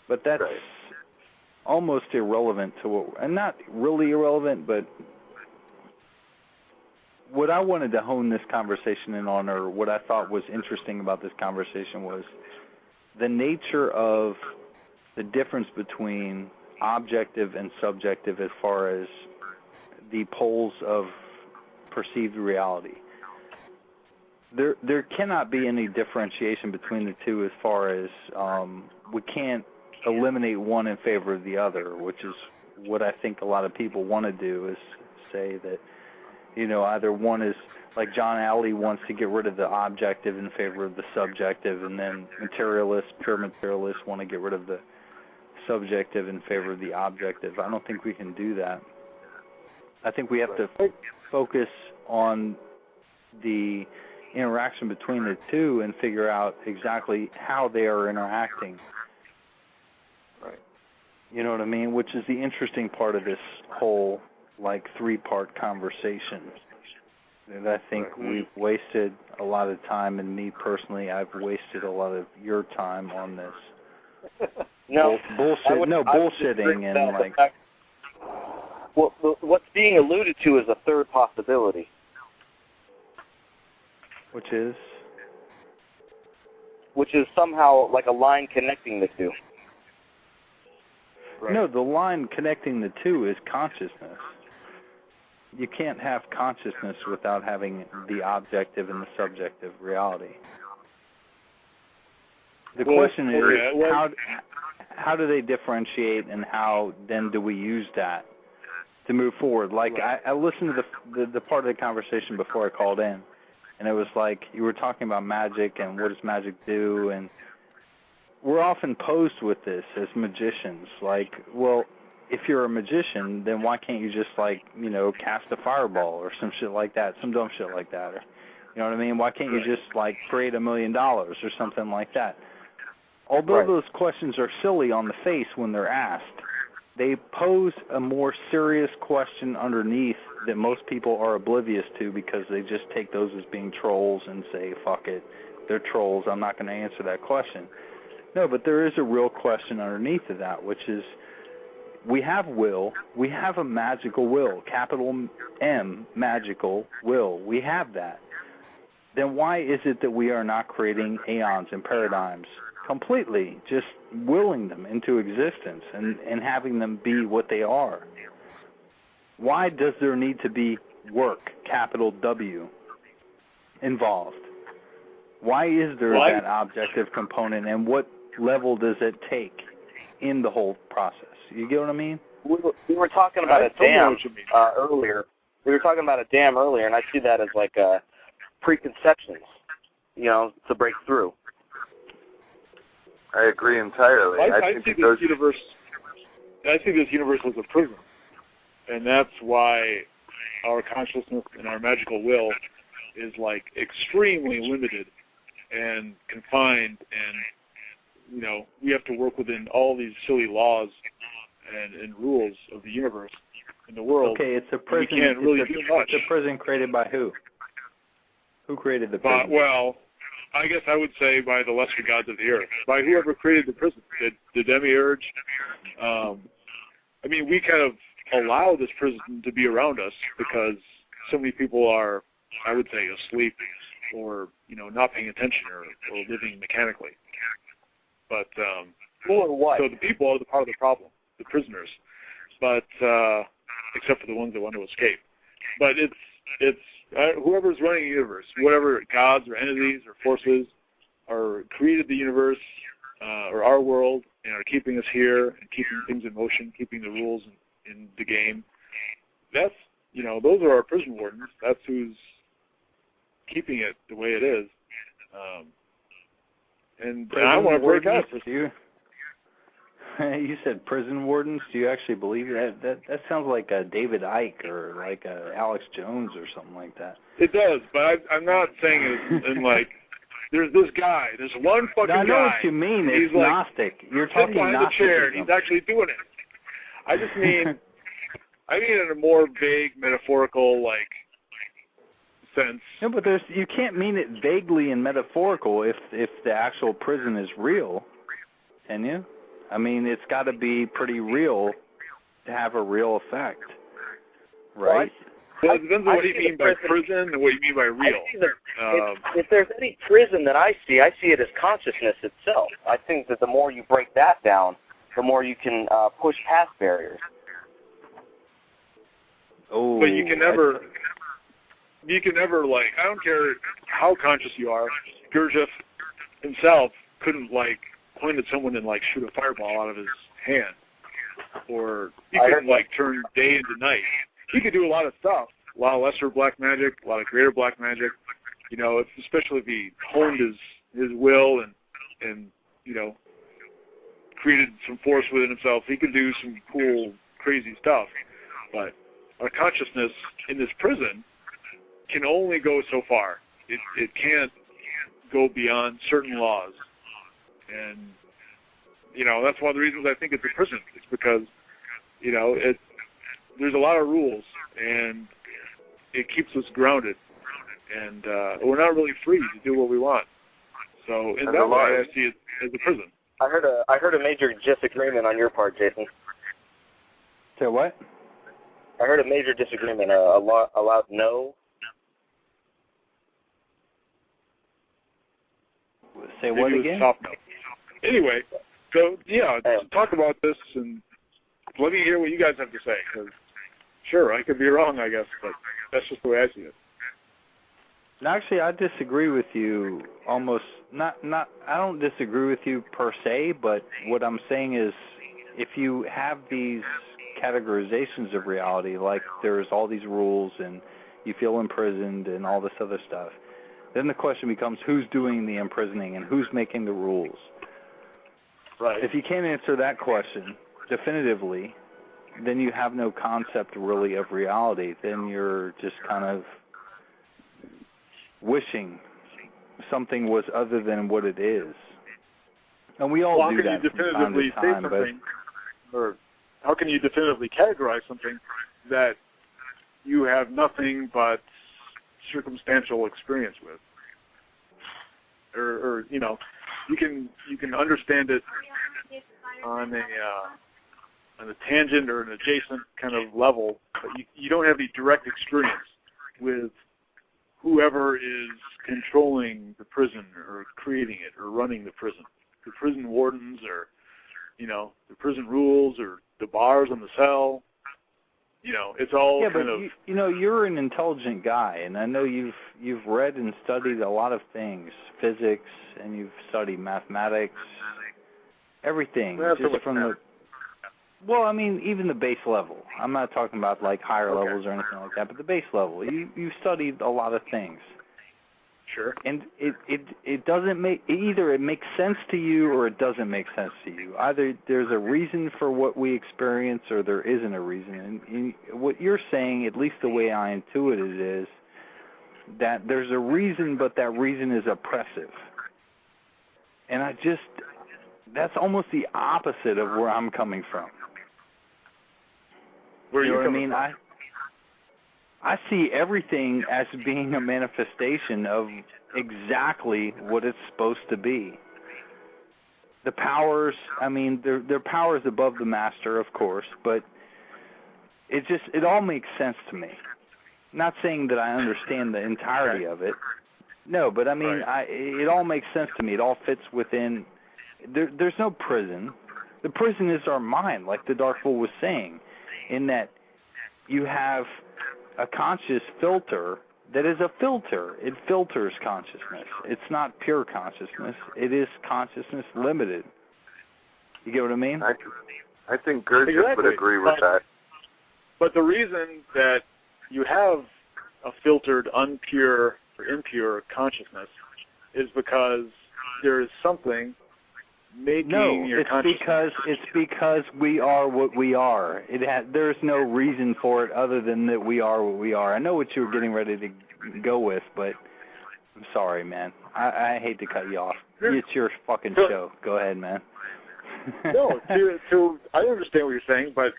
Speaker 6: But that's almost irrelevant to what, and not really irrelevant, but what I wanted to hone this conversation in on, or what I thought was interesting about this conversation, was the nature of the difference between objective and subjective as far as the poles of perceived reality. There cannot be any differentiation between the two as far as we can't eliminate one in favor of the other, which is what I think a lot of people want to do, is say that, you know, either one is, like John Alley wants to get rid of the objective in favor of the subjective, and then pure materialists want to get rid of the subjective in favor of the objective. I don't think we can do that. I think we have to focus on the interaction between the two and figure out exactly how they are interacting.
Speaker 5: Right.
Speaker 6: You know what I mean? Which is the interesting part of this whole, like, three-part conversation. And I think we've wasted a lot of time, and me personally, I've wasted a lot of your time on this. Bullshitting and like.
Speaker 5: Well, what's being alluded to is a third possibility.
Speaker 6: Which is?
Speaker 5: Which is somehow like a line connecting the two.
Speaker 6: Right. No, the line connecting the two is consciousness. You can't have consciousness without having the objective and the subjective reality. The question is, how do they differentiate, and how then do we use that to move forward? Like, I listened to the part of the conversation before I called in, and it was like you were talking about magic and what does magic do, and we're often posed with this as magicians. Like, well, if you're a magician, then why can't you just, like, you know, cast a fireball or some shit like that, some dumb shit like that? Or, you know what I mean? Why can't you just, like, create $1 million or something like that? Although those questions are silly on the face when they're asked, they pose a more serious question underneath that most people are oblivious to, because they just take those as being trolls and say, fuck it, they're trolls, I'm not going to answer that question. No, but there is a real question underneath of that, which is, we have will, we have a magical will, capital M, magical will, we have that. Then why is it that we are not creating aeons and paradigms completely, just willing them into existence and having them be what they are? Why does there need to be work, capital W, involved? Why is there that objective component, and what level does it take in the whole process? You get what I mean?
Speaker 5: We were talking about a dam earlier. We were talking about a dam earlier, and I see that as like preconceptions, you know, to break through.
Speaker 2: I agree entirely.
Speaker 4: I see this universe as a prism, and that's why our consciousness and our magical will is like extremely limited and confined, and you know, we have to work within all these silly laws and rules of the universe in the world.
Speaker 6: Okay, it's a prison.
Speaker 4: We can't really do much.
Speaker 6: It's a prison created by who? Who created the prison?
Speaker 4: Well, I guess I would say by the lesser gods of the earth, by whoever created the prison, the demiurge. I mean, we kind of allow this prison to be around us because so many people are, I would say, asleep or, you know, not paying attention or living mechanically. But so the people are the part of the problem, the prisoners, but except for the ones that want to escape. But it's whoever's running the universe, whatever gods or entities or forces are created the universe or our world and are keeping us here and keeping things in motion, keeping the rules in the game. That's, you know, those are our prison wardens. That's who's keeping it the way it is. And I want to break out.
Speaker 6: You said prison wardens. Do you actually believe that? That sounds like a David Icke or like a Alex Jones or something like that.
Speaker 4: It does, but I'm not saying it in like, there's this guy, there's one fucking guy.
Speaker 6: I know what you mean. It's
Speaker 4: he's
Speaker 6: Gnostic.
Speaker 4: Like,
Speaker 6: you're talking
Speaker 4: behind the chair, and he's actually doing it. I just mean, I mean in a more vague, metaphorical, like, sense.
Speaker 6: No, but you can't mean it vaguely and metaphorical if the actual prison is real, can you? I mean, it's got to be pretty real to have a real effect, right?
Speaker 4: Well, it depends on what you mean by prison and what you mean by real.
Speaker 5: If there's any prison that I see it as consciousness itself. I think that the more you break that down, the more you can push past barriers.
Speaker 6: Oh,
Speaker 4: but you can never, like, I don't care how conscious you are, Gurdjieff himself couldn't, like, point at someone and, like, shoot a fireball out of his hand. Or he couldn't, like, turn day into night. He could do a lot of stuff, a lot of lesser black magic, a lot of greater black magic, you know, especially if he honed his will and, you know, created some force within himself. He could do some cool, crazy stuff. But our consciousness in this prison can only go so far. It can't go beyond certain laws. And, you know, that's one of the reasons I think it's a prison. It's because, you know, there's a lot of rules, and it keeps us grounded. And we're not really free to do what we want. So in that way, I see it as a prison.
Speaker 5: I heard a major disagreement on your part, Jason.
Speaker 6: Say what?
Speaker 5: I heard a major disagreement. A loud no.
Speaker 6: Say what again?
Speaker 4: Top no. Anyway, so yeah, talk about this and let me hear what you guys have to say. Cause sure, I could be wrong, I guess, but that's just the way I see it.
Speaker 6: Actually, I disagree with you almost. Not. I don't disagree with you per se, but what I'm saying is, if you have these categorizations of reality, like there's all these rules and you feel imprisoned and all this other stuff, then the question becomes who's doing the imprisoning and who's making the rules.
Speaker 4: Right.
Speaker 6: If you can't answer that question definitively, then you have no concept really of reality. Then you're just kind of wishing something was other than what it is. And we all do that from time to time.
Speaker 4: Or how can you definitively categorize something that you have nothing but circumstantial experience with? Or you know, you can understand it on a tangent or an adjacent kind of level, but you don't have any direct experience with whoever is controlling the prison or creating it or running the prison wardens, or, you know, the prison rules or the bars on the cell. You know, it's all kind of...
Speaker 6: You know, you're an intelligent guy, and I know you've read and studied a lot of things, physics, and you've studied mathematics, everything. Just from the... Well, I mean, even the base level. I'm not talking about, like, higher levels or anything like that, but the base level. You studied a lot of things.
Speaker 4: Sure.
Speaker 6: And it doesn't make... Either it makes sense to you or it doesn't make sense to you. Either there's a reason for what we experience or there isn't a reason. And what you're saying, at least the way I intuit it, is that there's a reason, but that reason is oppressive. And that's almost the opposite of where I'm coming from.
Speaker 4: Where
Speaker 6: you know what I mean?
Speaker 4: From?
Speaker 6: I see everything as being a manifestation of exactly what it's supposed to be. The powers, I mean, they're powers above the master, of course, but it all makes sense to me. Not saying that I understand the entirety of it. No, but I mean, it all makes sense to me. It all fits within. There's no prison. The prison is our mind, like the Dark Fool was saying, in that you have a conscious filter that is a filter. It filters consciousness. It's not pure consciousness. It is consciousness limited. You get what I mean?
Speaker 2: I think Gurdjieff would agree with that.
Speaker 4: But the reason that you have a filtered, unpure, or impure consciousness is because there is something making your consciousness...
Speaker 6: it's because we are what we are. There's no reason for it other than that we are what we are. I know what you were getting ready to go with, but I'm sorry, man. I hate to cut you off. It's your fucking show. Go ahead, man.
Speaker 4: No, I understand what you're saying, but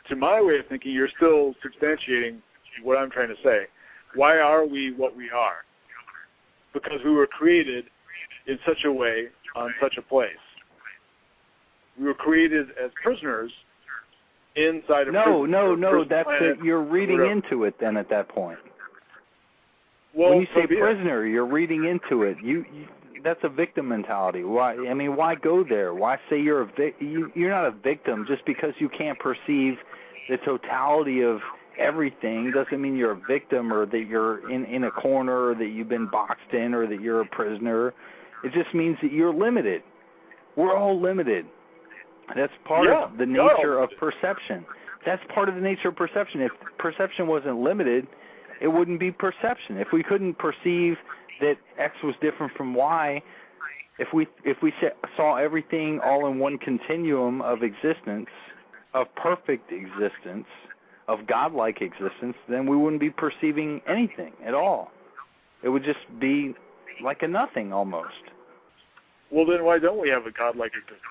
Speaker 4: to my way of thinking, you're still substantiating what I'm trying to say. Why are we what we are? Because we were created in such a way on such a place. We were created as prisoners inside a
Speaker 6: No,
Speaker 4: prison
Speaker 6: that's
Speaker 4: planet,
Speaker 6: it. You're reading into it then at that point.
Speaker 4: Well,
Speaker 6: when you say
Speaker 4: so
Speaker 6: prisoner, you're reading into it. You that's a victim mentality. Why? I mean, why go there? Why say you're you're not a victim just because you can't perceive the totality of everything doesn't mean you're a victim or that you're in a corner or that you've been boxed in or that you're a prisoner. It just means that you're limited. We're all limited. That's part of the nature of perception. That's part of the nature of perception. If perception wasn't limited, it wouldn't be perception. If we couldn't perceive that X was different from Y, if we saw everything all in one continuum of existence, of perfect existence, of godlike existence, then we wouldn't be perceiving anything at all. It would just be like a nothing almost.
Speaker 4: Well, then why don't we have a godlike existence?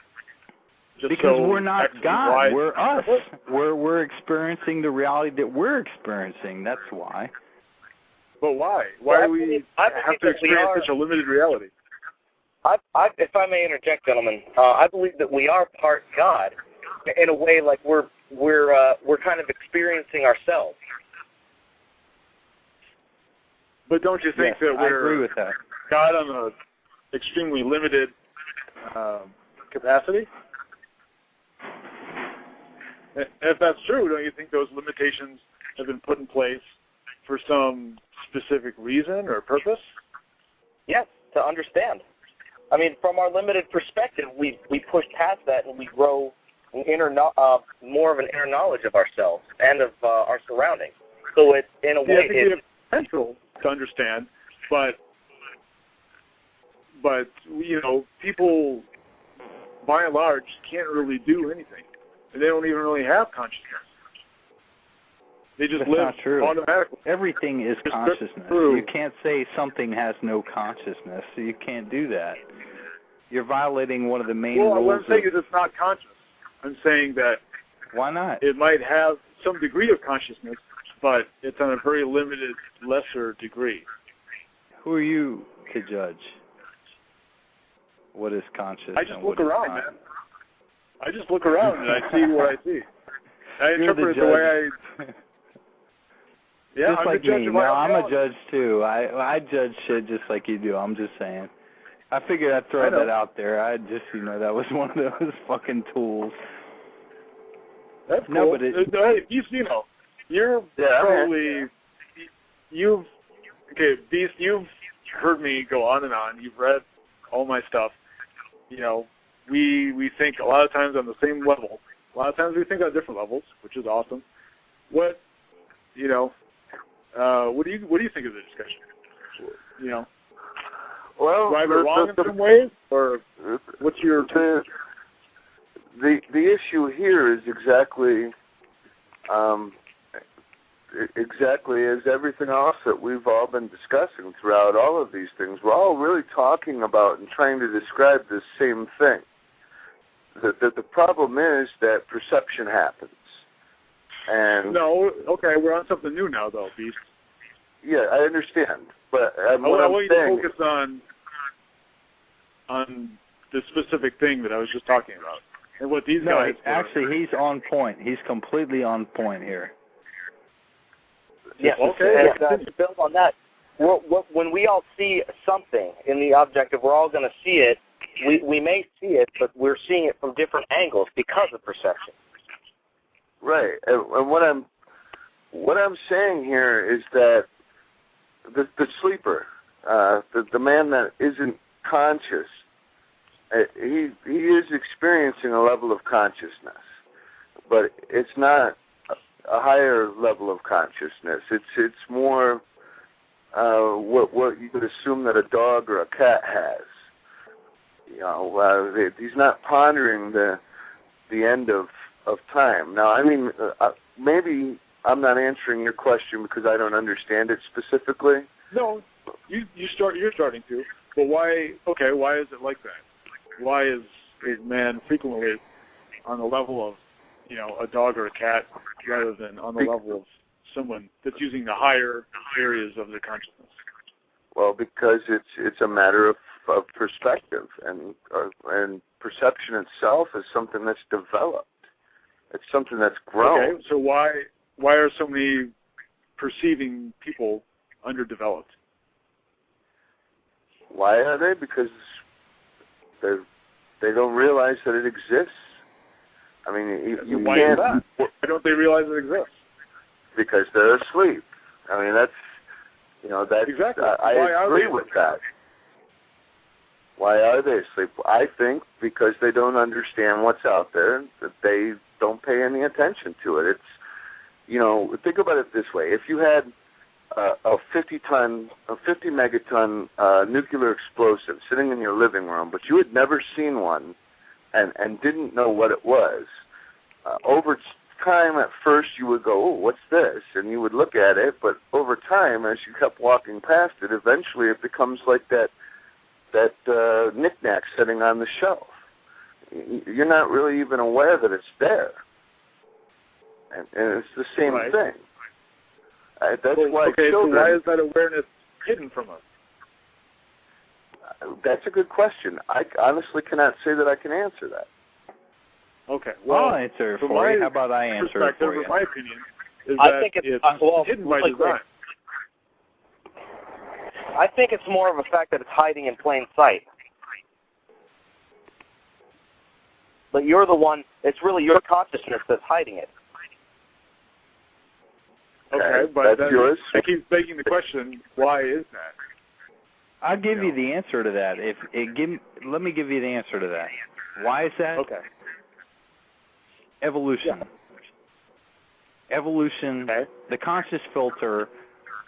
Speaker 6: Because we're not God. We're us. We're experiencing the reality that we're experiencing. That's why.
Speaker 4: But why? Why do we have to experience such a limited reality?
Speaker 5: If I may interject, gentlemen, I believe that we are part God in a way, like we're kind of experiencing ourselves.
Speaker 4: But don't you think that
Speaker 6: I agree with that.
Speaker 4: God on an extremely limited capacity? If that's true, don't you think those limitations have been put in place for some specific reason or purpose?
Speaker 5: Yes, to understand. I mean, from our limited perspective, we push past that and we grow more of an inner knowledge of ourselves and of our surroundings. So it, in a way,
Speaker 4: I think we have potential to understand, but you know, people by and large can't really do anything, and they don't even really have consciousness. They just live
Speaker 6: not true.
Speaker 4: automatically.
Speaker 6: Everything is consciousness. You can't say something has no consciousness. So you can't do that. You're violating one of the main rules.
Speaker 4: Well, what I'm saying is it's not conscious. I'm saying that
Speaker 6: why not?
Speaker 4: It might have some degree of consciousness, but it's on a very limited, lesser degree.
Speaker 6: Who are you to judge what is conscious?
Speaker 4: I just look around, man. I just look around and I see what I see. I interpret it the way I... Yeah,
Speaker 6: just
Speaker 4: I'm
Speaker 6: like
Speaker 4: a judge
Speaker 6: me.
Speaker 4: of
Speaker 6: No,
Speaker 4: my own
Speaker 6: I'm a judge too. I judge shit just like you do. I'm just saying. I figured I'd throw that out there. I just, that was one of those fucking tools.
Speaker 4: That's cool.
Speaker 6: No, but
Speaker 4: hey, you're probably... Beast, you've heard me go on and on. You've read all my stuff. You know, we think a lot of times on the same level. A lot of times we think on different levels, which is awesome. What do you think of the discussion? You know,
Speaker 2: well,
Speaker 4: do I have it wrong in some ways, or what's your
Speaker 2: the issue here is exactly as everything else that we've all been discussing throughout all of these things. We're all really talking about and trying to describe the same thing. That the problem is that perception happens. And
Speaker 4: no, okay, we're on something new now, though, Beast.
Speaker 2: Yeah, I understand, but
Speaker 4: I want you to focus on the specific thing that I was just talking about, and what these guys.
Speaker 6: Actually, he's on point. He's completely on point here.
Speaker 5: Yes.
Speaker 4: Okay.
Speaker 5: And to build on that, when we all see something in the objective, we're all going to see it. We may see it, but we're seeing it from different angles because of perception.
Speaker 2: Right, and what I'm saying here is that the sleeper, the man that isn't conscious, he is experiencing a level of consciousness, but it's not a higher level of consciousness. It's more what you would assume that a dog or a cat has. You know, he's not pondering the end of time. Now, I mean, maybe I'm not answering your question because I don't understand it specifically.
Speaker 4: No, you're starting to. But why? Okay, why is it like that? Why is a man frequently on the level of, a dog or a cat rather than on the level of someone that's using the higher areas of the consciousness?
Speaker 2: Well, because it's a matter of perspective, and perception itself is something that's developed. It's something that's grown.
Speaker 4: Okay, so why are so many perceiving people underdeveloped?
Speaker 2: Why are they? Because they don't realize that it exists. I mean, you
Speaker 4: why
Speaker 2: can't.
Speaker 4: Is that? Why don't they realize it exists?
Speaker 2: Because they're asleep. I mean, that's
Speaker 4: exactly.
Speaker 2: I agree with that. Why are they asleep? I think because they don't understand what's out there, that they don't pay any attention to it. It's, think about it this way. If you had a 50 megaton nuclear explosive sitting in your living room, but you had never seen one and didn't know what it was, over time at first you would go, oh, what's this? And you would look at it, but over time, as you kept walking past it, eventually it becomes like that knick-knack sitting on the shelf. You're not really even aware that it's there. And it's the same thing. That's why children...
Speaker 4: So why is that awareness hidden from us?
Speaker 2: That's a good question. I honestly cannot say that I can answer that.
Speaker 4: Okay, well,
Speaker 6: I'll answer it for you. How about I answer it for you?
Speaker 4: My opinion is
Speaker 5: I
Speaker 4: that
Speaker 5: think it's
Speaker 4: hidden by design.
Speaker 5: I think it's more of a fact that it's hiding in plain sight. But you're the one, it's really your consciousness that's hiding it.
Speaker 4: Okay, but
Speaker 2: that's yours.
Speaker 4: I keep begging the question, why is that?
Speaker 6: I'll give you the answer to that. Let me give you the answer to that. Why is that?
Speaker 4: Okay.
Speaker 6: Evolution.
Speaker 4: Yeah.
Speaker 6: Evolution,
Speaker 4: okay.
Speaker 6: The conscious filter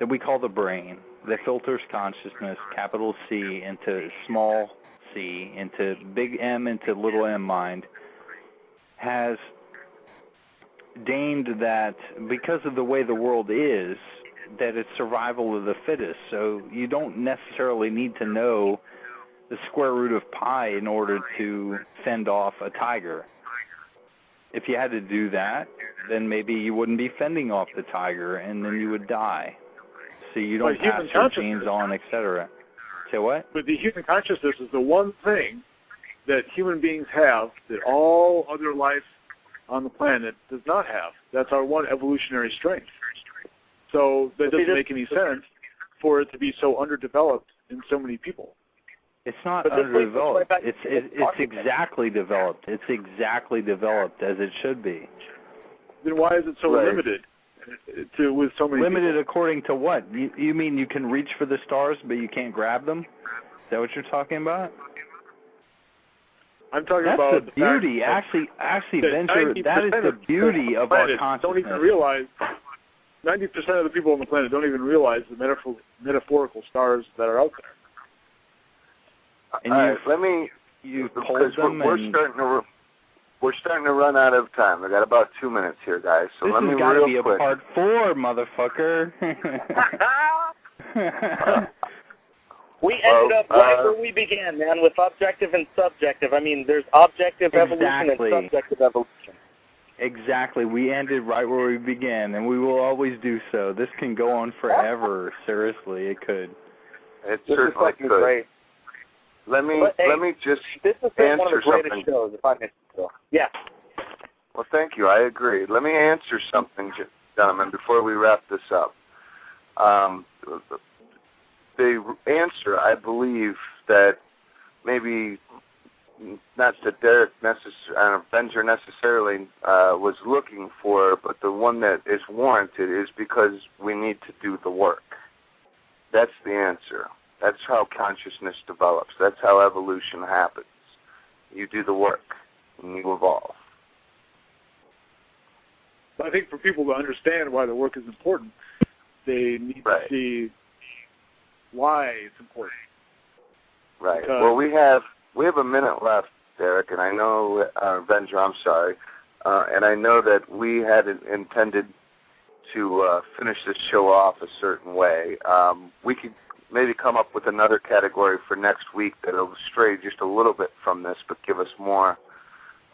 Speaker 6: that we call the brain, that filters consciousness, capital C into small c, into big M into little m mind, has deigned that because of the way the world is, that it's survival of the fittest. So you don't necessarily need to know the square root of pi in order to fend off a tiger. If you had to do that, then maybe you wouldn't be fending off the tiger, and then you would die. So you don't pass your genes on, etc. Say what?
Speaker 4: But the human consciousness is the one thing that human beings have that all other life on the planet does not have. That's our one evolutionary strength. So that doesn't make any sense for it to be so underdeveloped in so many people.
Speaker 6: It's not underdeveloped. It's exactly developed. It's exactly developed as it should be.
Speaker 4: Then why is it so limited with so many
Speaker 6: limited
Speaker 4: people?
Speaker 6: According to what? You mean you can reach for the stars, but you can't grab them? Is that what you're talking about?
Speaker 4: I'm talking
Speaker 6: That's
Speaker 4: about
Speaker 6: the beauty. Actually, Venger, that is the beauty of our consciousness.
Speaker 4: Don't even realize 90% of the people on the planet don't even realize the metaphorical stars that are out there.
Speaker 6: And
Speaker 2: we're starting to run out of time. I got about 2 minutes here, guys. So
Speaker 6: this
Speaker 2: let me
Speaker 6: has got to be
Speaker 2: quick.
Speaker 6: A part 4, motherfucker.
Speaker 5: We ended up right where we began, man, with objective and subjective. I mean, there's objective evolution and subjective evolution.
Speaker 6: Exactly. We ended right where we began, and we will always do so. This can go on forever. Seriously, it could.
Speaker 2: It certainly could.
Speaker 5: Great.
Speaker 2: Let me just
Speaker 5: this has been one of the greatest
Speaker 2: something.
Speaker 5: shows, if I may say so. Yeah.
Speaker 2: Well, thank you. I agree. Let me answer something, gentlemen, before we wrap this up. The answer, I believe, that maybe not that Venger necessarily was looking for, but the one that is warranted is because we need to do the work. That's the answer. That's how consciousness develops. That's how evolution happens. You do the work, and you evolve.
Speaker 4: But I think for people to understand why the work is important, they need to see why it's important.
Speaker 2: Right. Well, we have a minute left, Derek, and I know, Venger, I'm sorry, and I know that we had intended to finish this show off a certain way. We could maybe come up with another category for next week that'll stray just a little bit from this, but give us more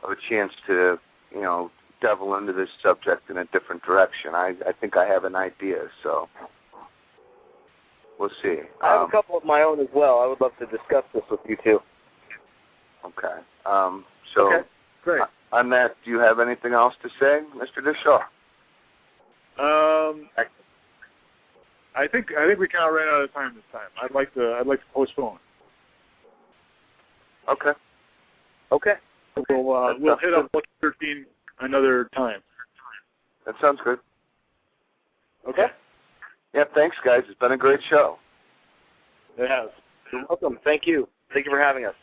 Speaker 2: of a chance to, delve into this subject in a different direction. I think I have an idea, so we'll see.
Speaker 5: I have a couple of my own as well. I would love to discuss this with you too.
Speaker 2: Okay.
Speaker 5: Okay, great.
Speaker 2: on that, do you have anything else to say, Mr. Dishaw?
Speaker 4: I think we kind of ran out of time this time. I'd like to postpone.
Speaker 2: Okay.
Speaker 4: We'll hit up Lucky 13 another time.
Speaker 2: That sounds good.
Speaker 4: Okay.
Speaker 2: Yeah, thanks, guys. It's been a great show.
Speaker 4: It has.
Speaker 5: You're welcome. Thank you. Thank you for having us.